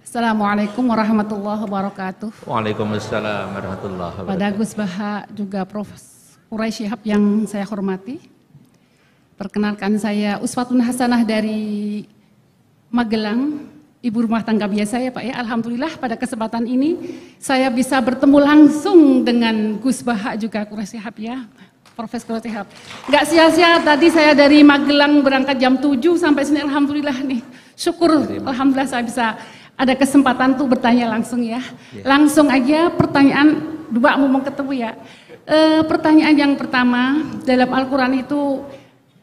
Assalamualaikum warahmatullahi wabarakatuh. Waalaikumsalam warahmatullahi wabarakatuh. Pada Gus Baha juga Prof. Quraisy Shihab yang saya hormati. Perkenalkan saya Uswatun Hasanah dari Magelang, ibu rumah tangga biasa ya Pak ya. Alhamdulillah pada kesempatan ini saya bisa bertemu langsung dengan Gus Baha juga Quraisy Shihab ya. Profesor Quraisy Shihab. Nggak sia-sia tadi saya dari Magelang berangkat jam 7 sampai sini alhamdulillah nih. Syukur alhamdulillah saya bisa ada kesempatan tuh bertanya langsung ya. Langsung aja pertanyaan dua mau ketemu ya. Pertanyaan yang pertama, dalam Al-Quran itu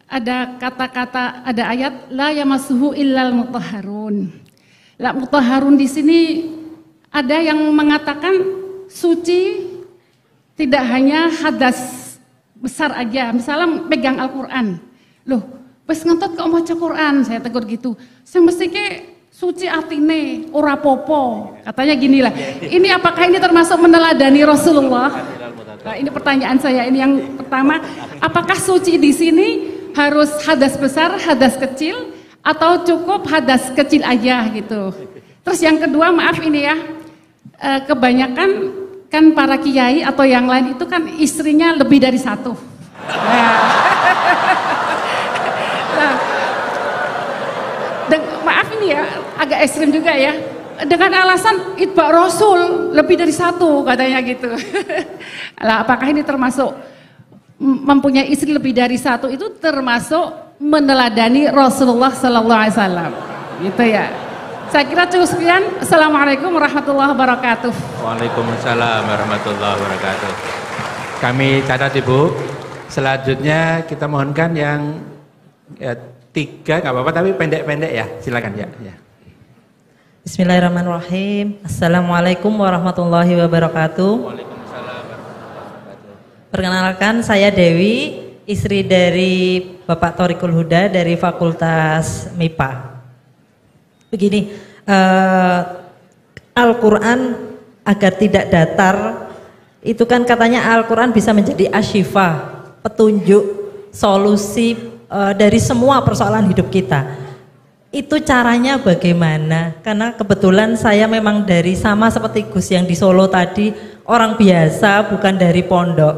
ada kata-kata, ada ayat la yamassuhu illal mutahharun. La mutahharun di sini ada yang mengatakan suci tidak hanya hadas besar aja. Misalnya pegang Al-Quran. Loh, wes ngentot kok maca Quran, saya tegur gitu. Saya mesti ke suci artine ora popo, katanya gini lah. Ini apakah ini termasuk meneladani Rasulullah? Nah, ini pertanyaan saya ini yang pertama, apakah suci di sini harus hadas besar, hadas kecil, atau cukup hadas kecil aja gitu? Terus yang kedua, maaf ini ya, kebanyakan kan para kiai atau yang lain itu kan istrinya lebih dari satu. Maaf ini ya, agak ekstrim juga ya. Dengan alasan itba Rasul lebih dari satu katanya gitu. Lah, apakah ini termasuk mempunyai istri lebih dari satu itu termasuk meneladani Rasulullah Sallallahu Alaihi Wasallam? Gitu ya. Saya kira cukup sekian. Assalamualaikum warahmatullahi wabarakatuh. Waalaikumsalam warahmatullahi wabarakatuh. Kami catat Ibu. Selanjutnya kita mohonkan yang tiga, nggak apa-apa tapi pendek-pendek ya, silakan ya. Bismillahirrahmanirrahim. Assalamualaikum warahmatullahi wabarakatuh. Waalaikumsalam warahmatullahi wabarakatuh. Perkenalkan, saya Dewi, istri dari Bapak Thoriqul Huda dari Fakultas MIPA. Begini, Al-Quran agar tidak datar, itu kan katanya Al-Quran bisa menjadi asyifa, petunjuk, solusi dari semua persoalan hidup kita. Itu caranya bagaimana? Karena kebetulan saya memang dari sama seperti Gus yang di Solo tadi, orang biasa bukan dari pondok.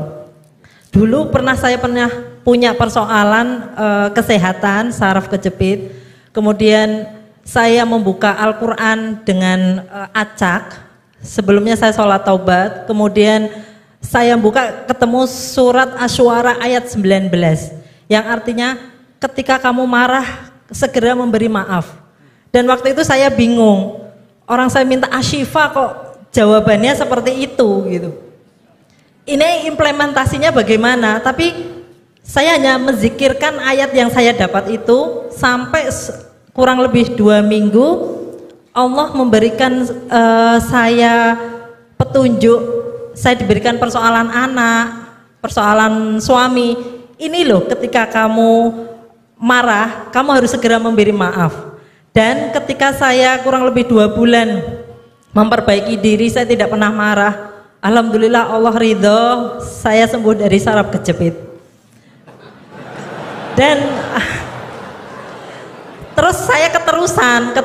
Dulu saya pernah punya persoalan kesehatan, saraf kejepit. Kemudian saya membuka Al-Quran dengan acak. Sebelumnya saya sholat taubat. Kemudian saya buka ketemu surat Asy-Syu'ara ayat 19. Yang artinya ketika kamu marah segera memberi maaf. Dan waktu itu saya bingung, orang saya minta asyifa kok jawabannya seperti itu gitu. Ini implementasinya bagaimana? Tapi saya hanya menzikirkan ayat yang saya dapat itu sampai kurang lebih 2 minggu. Allah memberikan saya petunjuk. Saya diberikan persoalan anak, persoalan suami. Ini loh, ketika kamu marah, kamu harus segera memberi maaf. Dan ketika saya kurang lebih 2 bulan memperbaiki diri, saya tidak pernah marah. Alhamdulillah Allah ridho, saya sembuh dari saraf kejepit. Dan terus saya keterusan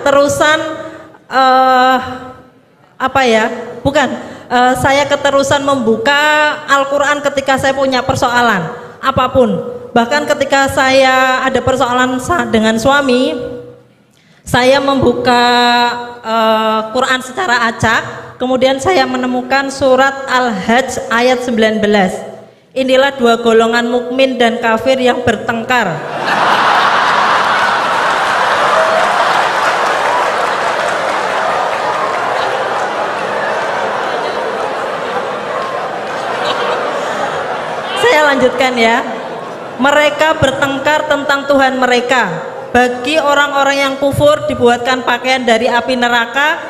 saya keterusan membuka Al-Quran ketika saya punya persoalan apapun. Bahkan ketika saya ada persoalan dengan suami, saya membuka Quran secara acak, kemudian saya menemukan surat Al-Hajj ayat 19. Inilah 2 golongan mukmin dan kafir yang bertengkar. Saya lanjutkan ya. Mereka bertengkar tentang Tuhan mereka. Bagi orang-orang yang kufur dibuatkan pakaian dari api neraka,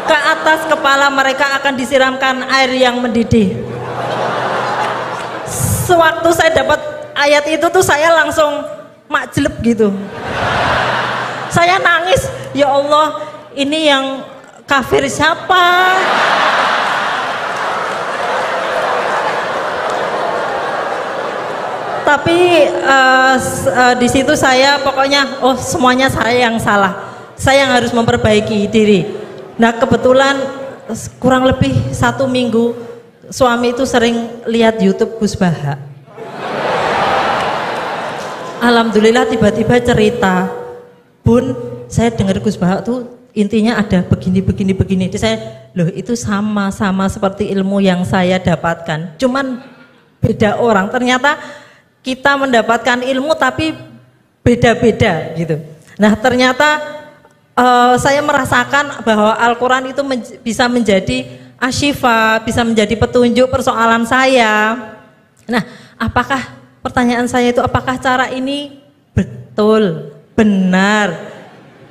ke atas kepala mereka akan disiramkan air yang mendidih. Sewaktu saya dapat ayat itu tuh saya langsung makjleb gitu. Saya nangis, ya Allah, ini yang kafir siapa? Tapi di situ saya pokoknya, oh semuanya saya yang salah, saya yang harus memperbaiki diri. Nah kebetulan kurang lebih 1 minggu suami itu sering lihat YouTube Gus Baha. Alhamdulillah tiba-tiba cerita, Bun, saya dengar Gus Baha tuh intinya ada begini. Jadi saya, loh itu sama seperti ilmu yang saya dapatkan. Cuman beda orang. Ternyata kita mendapatkan ilmu tapi beda-beda gitu. Nah ternyata saya merasakan bahwa Al-Quran itu bisa menjadi asyifa, bisa menjadi petunjuk persoalan saya. Nah, apakah pertanyaan saya itu apakah cara ini betul, benar?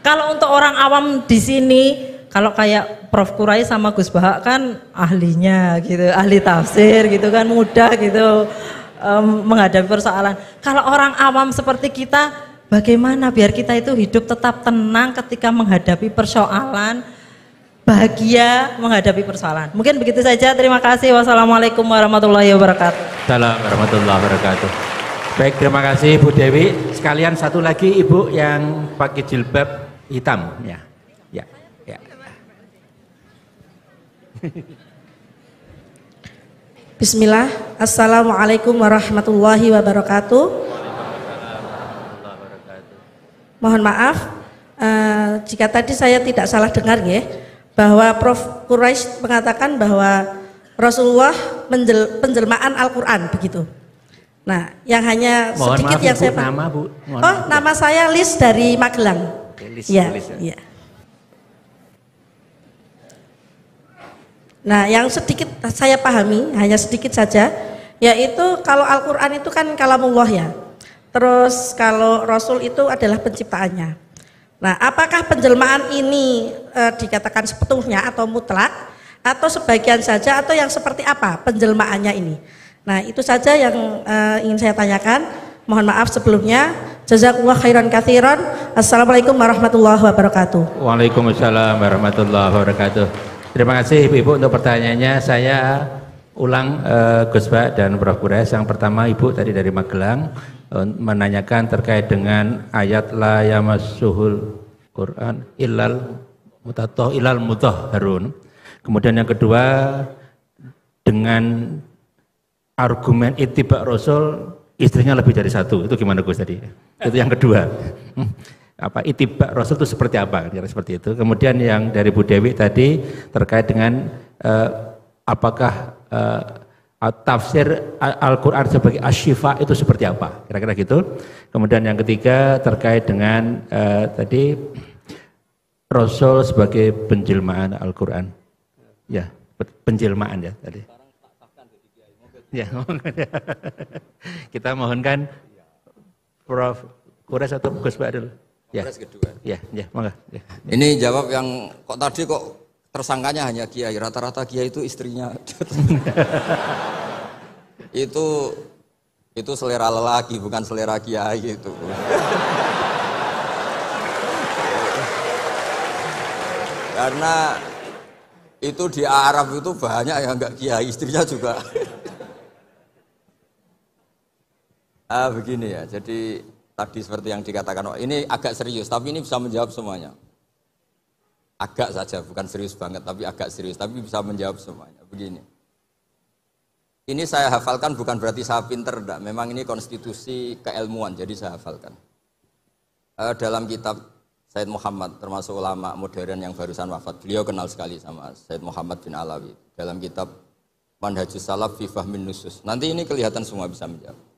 Kalau untuk orang awam di sini, kalau kayak Prof. Kurai sama Gus Baha kan ahlinya gitu, ahli tafsir gitu kan, mudah gitu menghadapi persoalan. Kalau orang awam seperti kita, bagaimana biar kita itu hidup tetap tenang ketika menghadapi persoalan, bahagia menghadapi persoalan. Mungkin begitu saja, terima kasih. Wassalamualaikum warahmatullahi wabarakatuh. Assalamualaikum warahmatullahi wabarakatuh. Baik, terima kasih Bu Dewi. Sekalian satu lagi Ibu yang pakai jilbab hitam ya. Ya. Bismillah. Assalamualaikum warahmatullahi wabarakatuh. Mohon maaf jika tadi saya tidak salah dengar ya, bahwa Prof. Quraisy mengatakan bahwa Rasulullah penjelmaan Al-Quran begitu. Nah, yang hanya Mohon sedikit maaf, yang Ibu, saya nama Bu. nama saya Lis dari Magelang. Lis, Ya, Lis, ya. ya. Nah, yang sedikit saya pahami, hanya sedikit saja, yaitu kalau Al-Quran itu kan kalamullah ya. Terus kalau Rasul itu adalah penciptaannya. Nah, apakah penjelmaan ini dikatakan sepenuhnya atau mutlak, atau sebagian saja, atau yang seperti apa penjelmaannya ini? Nah, itu saja yang ingin saya tanyakan. Mohon maaf sebelumnya. Jazakallah khairan katsiran. Assalamualaikum warahmatullahi wabarakatuh. Waalaikumsalam warahmatullahi wabarakatuh. Terima kasih Ibu untuk pertanyaannya. Saya ulang Gus Baha dan Prof. Quraisy. Yang pertama Ibu tadi dari Magelang menanyakan terkait dengan ayat la yamassuhul Quran illal mutahharun. Kemudian yang kedua dengan argumen ittiba Rasul istrinya lebih dari satu. Itu gimana Gus tadi? Itu yang kedua. Apa ittiba Rasul itu seperti apa? Kira seperti itu. Kemudian yang dari Bu Dewi tadi terkait dengan apakah tafsir Al-Quran sebagai asyifa itu seperti apa? Kira-kira gitu. Kemudian yang ketiga terkait dengan tadi Rasul sebagai penjelmaan Al-Quran. Ya, penjelmaan ya tadi. Ya, kita mohonkan Prof. Quraisy atau Gus Baha dulu. Ya. Kedua. Ya, monggo. Ya. Ini jawab yang kok tadi kok tersangkanya hanya kiai, rata-rata kiai itu istrinya. itu selera lelaki bukan selera kiai itu. Karena itu di Arab itu banyak yang enggak kiai, istrinya juga. Begini ya, jadi tadi seperti yang dikatakan, ini agak serius, tapi ini bisa menjawab semuanya. Agak saja, bukan serius banget, tapi agak serius, tapi bisa menjawab semuanya. Begini, ini saya hafalkan bukan berarti saya pinter, enggak. Memang ini konstitusi keilmuan, jadi saya hafalkan. Dalam kitab Sayyid Muhammad, termasuk ulama modern yang barusan wafat, beliau kenal sekali sama Sayyid Muhammad bin Alawi. Dalam kitab Manhajus Salaf fi Fahmin Nusus. Nanti ini kelihatan semua bisa menjawab.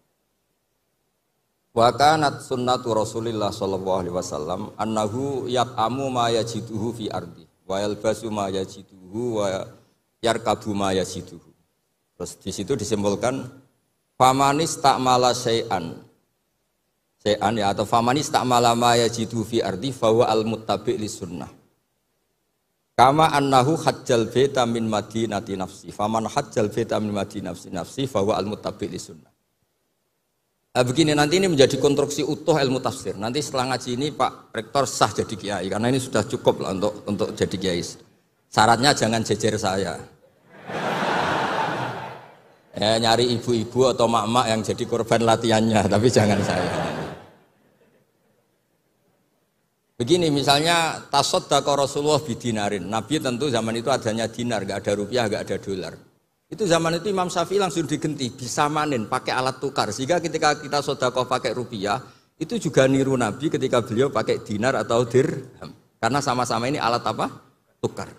Wa kanat sunnatu Rasulillah sallallahu alaihi wasallam annahu yat'amu ma yajiduhu fi ardi wa yalbasu ma yajiduhu wa yarkabu ma yajiduhu. Terus di situ disimbolkan famanis ta'mala syai'an ya, atau famanis ta'mala ma yajiduhu fi ardi fa huwa al-muttabi' lis sunnah. Kama annahu hajjal baita min madinati nafsi faman hajjal baita min madinati nafsi fa huwa al-muttabi' lis sunnah. Begini, nanti ini menjadi konstruksi utuh ilmu tafsir. Nanti setelah ngaji ini Pak Rektor sah jadi kiai, karena ini sudah cukup lah untuk jadi kiai. Syaratnya jangan jejer saya. Nyari ibu-ibu atau mak-mak yang jadi korban latihannya, tapi jangan saya. Begini misalnya tasaddaqa Rasulullah bidinarin. Nabi tentu zaman itu adanya dinar, enggak ada rupiah, enggak ada dolar. Itu zaman itu Imam Syafi'i langsung digenti, bisa manen pakai alat tukar. Sehingga ketika kita sedekah pakai rupiah, itu juga niru Nabi ketika beliau pakai dinar atau dirham. Karena sama-sama ini alat apa? Tukar.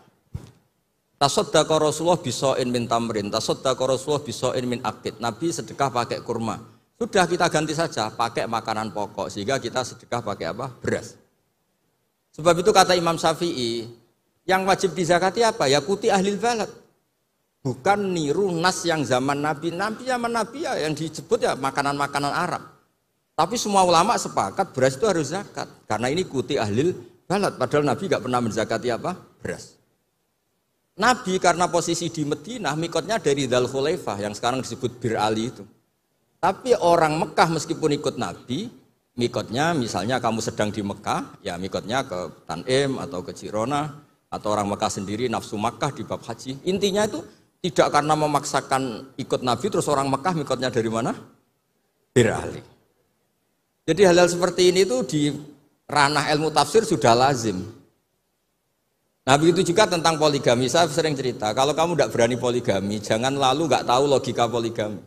Tasaddaqa Rasulullah bisa'in min tamrin, tasaddaqa Rasulullah bisa'in min aqid. Nabi sedekah pakai kurma. Sudah kita ganti saja pakai makanan pokok sehingga kita sedekah pakai apa? Beras. Sebab itu kata Imam Syafi'i, yang wajib dizakati apa? Ya kuti ahlil balad. Bukan niru nas yang zaman Nabi. Nabi zaman Nabi ya yang disebut ya makanan-makanan Arab. Tapi semua ulama sepakat beras itu harus zakat. Karena ini kuti ahlil balad. Padahal Nabi gak pernah menzakati apa? Beras. Nabi karena posisi di Madinah, mikotnya dari Dzul Khulaifah yang sekarang disebut Bir Ali itu. Tapi orang Mekah meskipun ikut Nabi, mikotnya misalnya kamu sedang di Mekah, ya mikotnya ke Tanim atau ke Jirona, atau orang Mekah sendiri nafsu Makkah di bab haji. Intinya itu tidak karena memaksakan ikut Nabi, terus orang Mekah mikotnya dari mana? Bir Ali. Jadi hal-hal seperti ini tuh di ranah ilmu tafsir sudah lazim. Nah begitu juga tentang poligami, saya sering cerita, kalau kamu tidak berani poligami, jangan lalu nggak tahu logika poligami.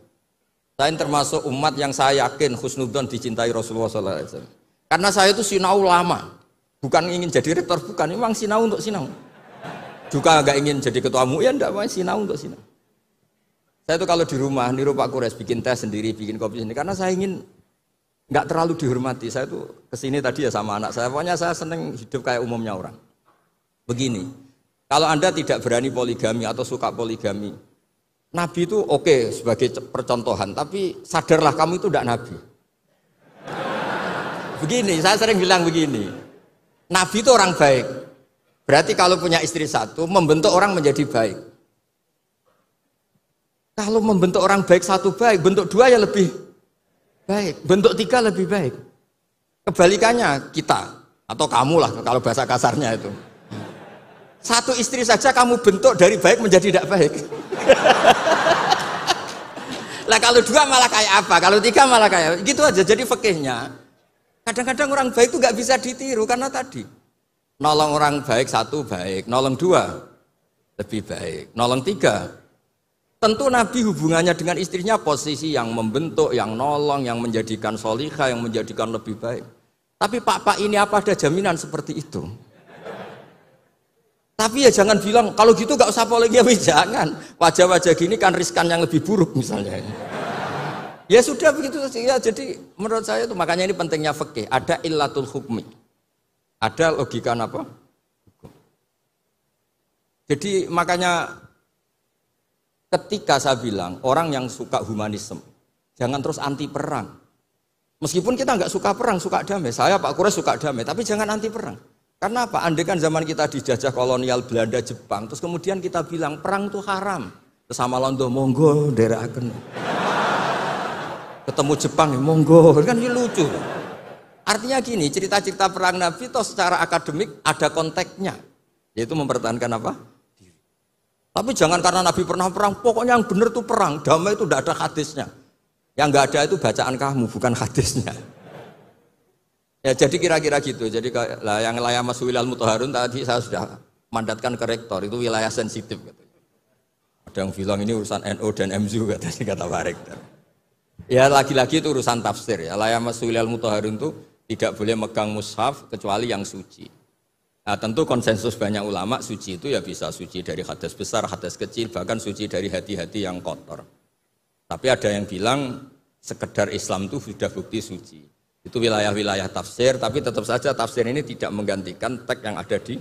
Saya termasuk umat yang saya yakin husnudzon dicintai Rasulullah SAW. Karena saya itu sinau lama, bukan ingin jadi rektor, bukan, memang sinau untuk sinau. Juga nggak ingin jadi ketua MUI, ya enggak, sinau untuk sinau. Saya itu kalau di rumah, niru Pak Kures, bikin teh sendiri, bikin kopi sendiri, karena saya ingin nggak terlalu dihormati. Saya tuh kesini tadi ya sama anak saya, pokoknya saya seneng hidup kayak umumnya orang. Begini, kalau Anda tidak berani poligami atau suka poligami, Nabi itu oke sebagai percontohan, tapi sadarlah kamu itu tidak Nabi. Begini, saya sering bilang begini, Nabi itu orang baik. Berarti kalau punya istri satu, membentuk orang menjadi baik. Kalau membentuk orang baik satu baik, bentuk dua ya lebih baik, bentuk tiga lebih baik. Kebalikannya kita, atau kamu lah kalau bahasa kasarnya itu. Satu istri saja kamu bentuk dari baik menjadi tidak baik. Lah kalau dua malah kayak apa? Kalau tiga malah kayak gitu aja. Jadi fikihnya kadang-kadang orang baik itu nggak bisa ditiru karena tadi nolong orang baik satu baik, nolong dua lebih baik, nolong tiga. Tentu Nabi hubungannya dengan istrinya posisi yang membentuk, yang nolong, yang menjadikan solihah, yang menjadikan lebih baik. Tapi Pak ini apa ada jaminan seperti itu? Tapi ya jangan bilang kalau gitu gak usah poligami, jangan. Wajah-wajah gini kan riskan yang lebih buruk misalnya. Ya sudah begitu saja. Ya, jadi menurut saya itu makanya ini pentingnya fikih. Ada illatul hukmi. Ada logika apa? Jadi makanya ketika saya bilang orang yang suka humanisme jangan terus anti perang. Meskipun kita nggak suka perang, suka damai. Saya Pak Kures suka damai, tapi jangan anti perang. Karena apa? Andai kan zaman kita dijajah kolonial Belanda, Jepang, terus kemudian kita bilang perang itu haram. Terus sama Londo monggo ndherekaken. Ketemu Jepang monggo, kan ini lucu. Artinya gini, cerita-cerita perang Nabi toh secara akademik ada konteksnya, yaitu mempertahankan apa? Diri. Tapi jangan karena Nabi pernah perang, pokoknya yang benar itu perang, damai itu tidak ada hadisnya. Yang nggak ada itu bacaan kamu, bukan hadisnya. Ya jadi kira-kira gitu. Jadi yang wilayah Mas Wilal Muthaharun tadi saya sudah mandatkan ke rektor, itu wilayah sensitif katanya. Ada yang bilang ini urusan NU dan MZU katanya, kata Pak Rektor. Ya lagi-lagi itu urusan tafsir ya. Wilayah Mas Wilal Muthaharun itu tidak boleh megang mushaf kecuali yang suci. Nah tentu konsensus banyak ulama suci itu ya bisa suci dari hadas besar, hadas kecil, bahkan suci dari hati-hati yang kotor. Tapi ada yang bilang sekedar Islam itu sudah bukti suci. Itu wilayah-wilayah tafsir, tapi tetap saja tafsir ini tidak menggantikan teks yang ada di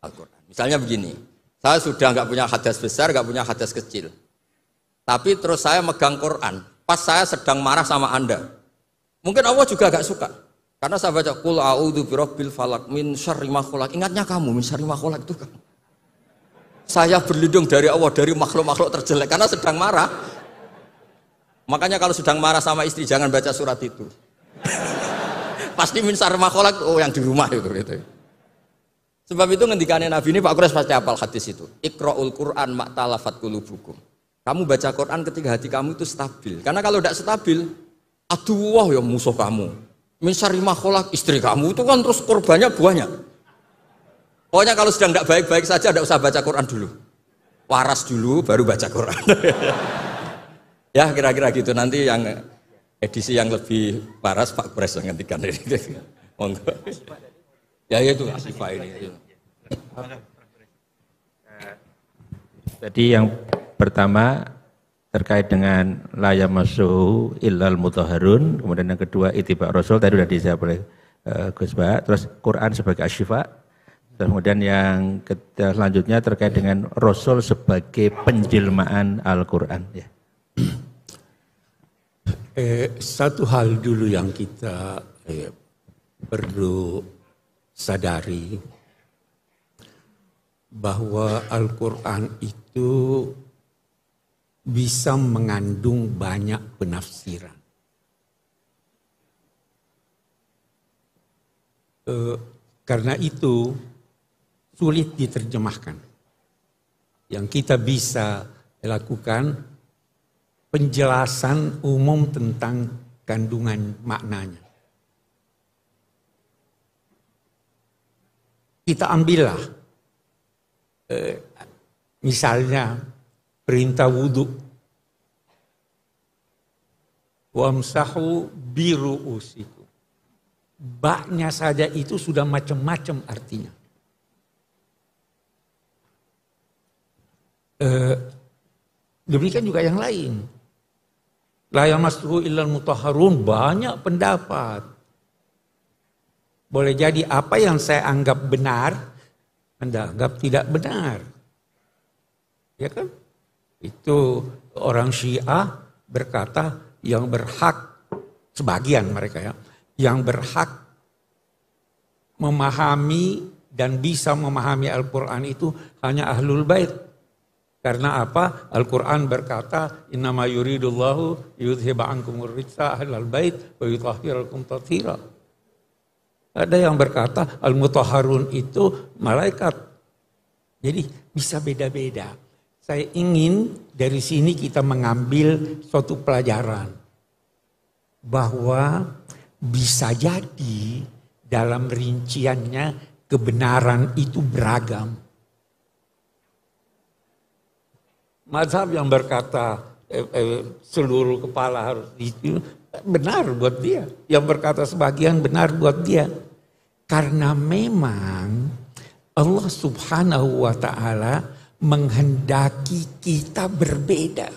Al-Quran. Misalnya begini, saya sudah nggak punya hadas besar, nggak punya hadas kecil. Tapi terus saya megang Quran, pas saya sedang marah sama Anda. Mungkin Allah juga nggak suka. Karena saya baca, Qul a'udzu birabbil falaq min syarri ma khalaq. Ingatnya kamu, min syarri ma khalaq itu kan. Saya berlindung dari Allah, dari makhluk-makhluk terjelek, karena sedang marah. Makanya kalau sedang marah sama istri, jangan baca surat itu. Pasti min syarri ma khalaq, oh yang di rumah itu. Sebab itu ngendikane Nabi ini Pak Kures pasti hafal hadis itu. Iqra'ul Qur'an ma'talafat qulubukum. Kamu baca Quran ketika hati kamu itu stabil. Karena kalau tidak stabil, aduh ya musuh kamu. Min syarri ma khalaq, istri kamu itu kan terus korbannya banyak. Pokoknya kalau sedang tidak baik-baik saja tidak usah baca Quran dulu. Waras dulu baru baca Quran. Ya kira-kira gitu, nanti yang edisi yang lebih waras Pak Kures yang ngendikan ini. Monggo. Ya itu Asifah ini. Jadi yang pertama terkait dengan la yamassuhu illal mutahharun, kemudian yang kedua ittiba Rasul tadi sudah dijawab oleh Gus Ba, terus Quran sebagai asyifa, kemudian yang selanjutnya terkait dengan Rasul sebagai penjelmaan Al-Quran. Ya. Satu hal dulu yang kita perlu sadari, bahwa Al-Quran itu bisa mengandung banyak penafsiran. Karena itu sulit diterjemahkan. Yang kita bisa lakukan penjelasan umum tentang kandungan maknanya. Kita ambillah misalnya perintah wudhu, wamsahu biru'usikum. Baknya saja itu sudah macam-macam artinya. Demikian juga yang lain. La yamassuhu illal mutahharun, banyak pendapat. Boleh jadi apa yang saya anggap benar, Anda anggap tidak benar. Ya kan? Itu orang Syiah berkata yang berhak, sebagian mereka ya, yang berhak memahami dan bisa memahami Al-Quran itu hanya Ahlul Bait. Karena apa? Al-Quran berkata, innama yuridullahu yudhiba ankumur rijsa ahlal bait wa yutahhirakum tathira. Ada yang berkata al-mutahharun itu malaikat. Jadi bisa beda-beda. Saya ingin dari sini kita mengambil suatu pelajaran bahwa bisa jadi dalam rinciannya kebenaran itu beragam. Mazhab yang berkata seluruh kepala harus itu benar buat dia. Yang berkata sebagian benar buat dia. Karena memang Allah Subhanahu wa ta'ala menghendaki kita berbeda.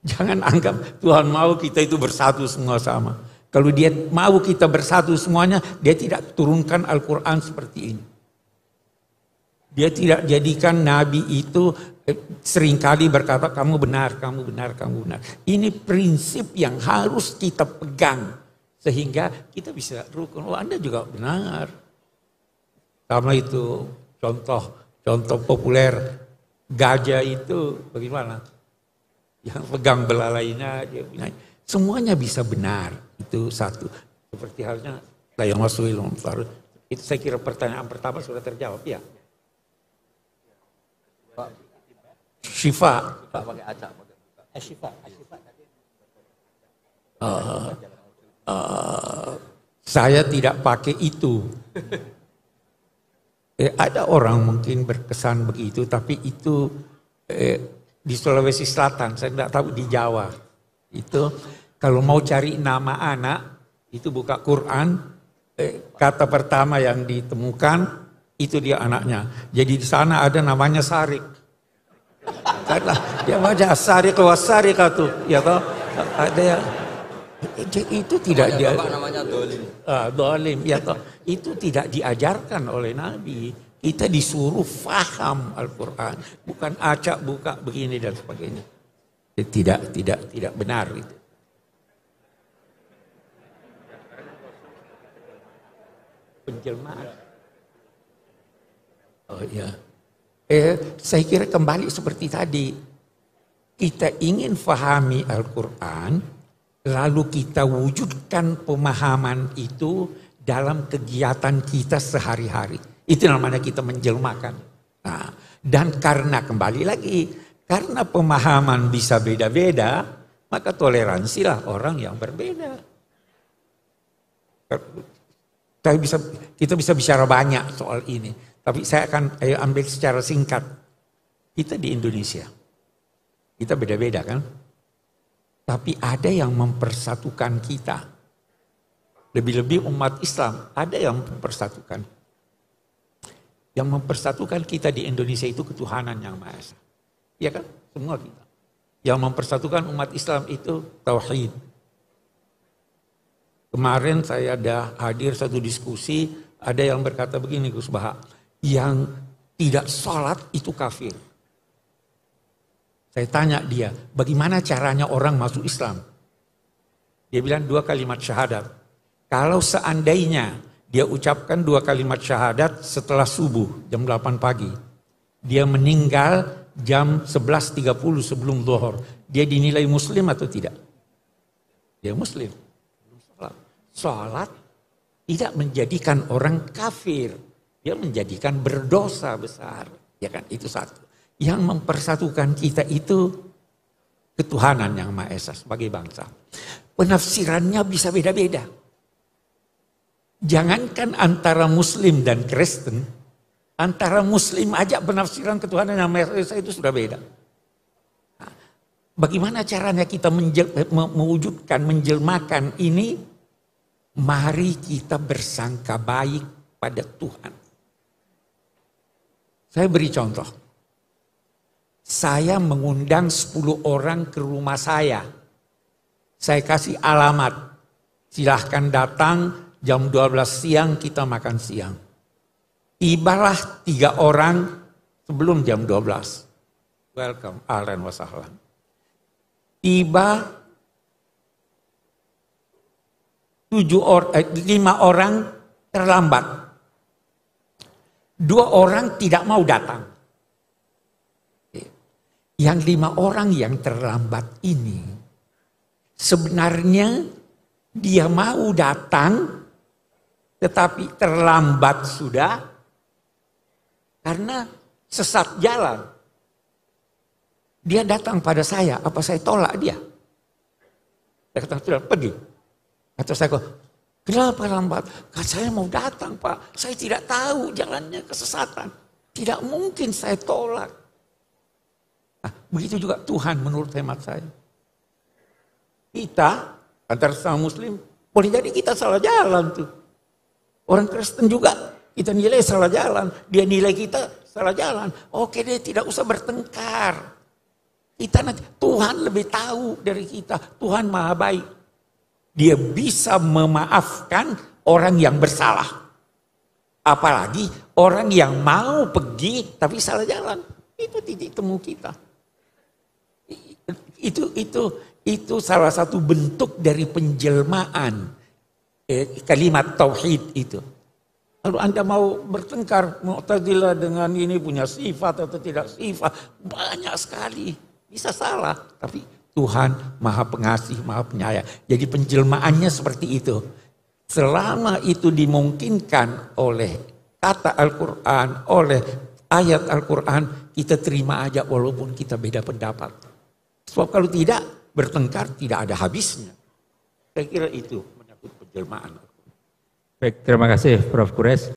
Jangan anggap Tuhan mau kita itu bersatu semua sama. Kalau dia mau kita bersatu semuanya, dia tidak turunkan Al-Quran seperti ini. Dia tidak jadikan Nabi itu seringkali berkata kamu benar, kamu benar, kamu benar. Ini prinsip yang harus kita pegang. Sehingga kita bisa rukun, oh Anda juga benar. Sama itu contoh populer, gajah itu bagaimana? Yang pegang belalainya, dia bilang, semuanya bisa benar. Itu satu. Seperti halnya, saya masuk ilmu. Itu saya kira pertanyaan pertama sudah terjawab ya. Syifa. Pakai acak. Syifa. Saya tidak pakai itu. Ada orang mungkin berkesan begitu, tapi itu di Sulawesi Selatan, saya tidak tahu di Jawa. Itu kalau mau cari nama anak, itu buka Quran, kata pertama yang ditemukan itu dia anaknya. Jadi di sana ada namanya Sarik. Karena dia baca Sarik wa Sarikatu, ya toh ada yang itu tidak dia namanya dolim. Dolim, ya toh itu tidak diajarkan oleh Nabi. Kita disuruh faham Al-Quran, bukan acak buka begini dan sebagainya. Tidak benar itu. Penjelmaan. Oh iya. Saya kira kembali seperti tadi. Kita ingin fahami Al-Quran, lalu kita wujudkan pemahaman itu dalam kegiatan kita sehari-hari. Itu namanya kita menjelmakan. Nah, dan karena kembali lagi, karena pemahaman bisa beda-beda, maka toleransilah orang yang berbeda. Kita bisa bicara banyak soal ini, tapi saya akan ambil secara singkat. Kita di Indonesia, kita beda-beda kan? Tapi ada yang mempersatukan kita. Lebih-lebih umat Islam, ada yang mempersatukan. Yang mempersatukan kita di Indonesia itu ketuhanan yang Maha Esa. Iya kan? Semua kita. Yang mempersatukan umat Islam itu tauhid. Kemarin saya ada hadir satu diskusi, ada yang berkata begini Gus Baha, yang tidak sholat itu kafir. Saya tanya dia, bagaimana caranya orang masuk Islam? Dia bilang 2 kalimat syahadat. Kalau seandainya dia ucapkan 2 kalimat syahadat setelah subuh jam 8 pagi, dia meninggal jam 11.30 sebelum zuhur, dia dinilai muslim atau tidak? Dia muslim. Sholat tidak menjadikan orang kafir, dia menjadikan berdosa besar, ya kan? Itu satu. Yang mempersatukan kita itu ketuhanan yang Maha Esa sebagai bangsa. Penafsirannya bisa beda-beda. Jangankan antara Muslim dan Kristen, antara Muslim aja penafsiran ketuhanan yang Maha Esa itu sudah beda. Nah, bagaimana caranya kita mewujudkan, menjelmakan ini? Mari kita bersangka baik pada Tuhan. Saya beri contoh. Saya mengundang 10 orang ke rumah saya. Saya kasih alamat. Silahkan datang jam 12 siang kita makan siang. Tibalah 3 orang sebelum jam 12. Welcome, ahlan wa sahlan. Tiba 5 orang terlambat. 2 orang tidak mau datang. Yang 5 orang yang terlambat ini sebenarnya dia mau datang tetapi terlambat sudah karena sesat jalan. Dia datang pada saya, apa saya tolak dia? Saya kata, sudah pergi. Atau saya kata, kenapa lambat? Saya mau datang Pak, saya tidak tahu jalannya kesesatan. Tidak mungkin saya tolak. Nah, begitu juga Tuhan menurut hemat saya. Kita, antara sama Muslim, boleh jadi kita salah jalan tuh. Orang Kristen juga, kita nilai salah jalan. Dia nilai kita salah jalan. Oke deh, tidak usah bertengkar. Kita nanti, Tuhan lebih tahu dari kita. Tuhan Maha Baik. Dia bisa memaafkan orang yang bersalah. Apalagi orang yang mau pergi tapi salah jalan. Itu titik temu kita. Itu salah satu bentuk dari penjelmaan kalimat tauhid itu. Kalau Anda mau bertengkar, Mu'tazilah dengan ini punya sifat atau tidak sifat, banyak sekali. Bisa salah, tapi Tuhan Maha Pengasih, Maha Penyayang. Jadi penjelmaannya seperti itu. Selama itu dimungkinkan oleh kata Al-Quran, oleh ayat Al-Quran, kita terima aja walaupun kita beda pendapat. Sebab kalau tidak, bertengkar tidak ada habisnya. Saya kira itu menyangkut penjelmaan. Baik, terima kasih Prof. Quraisy.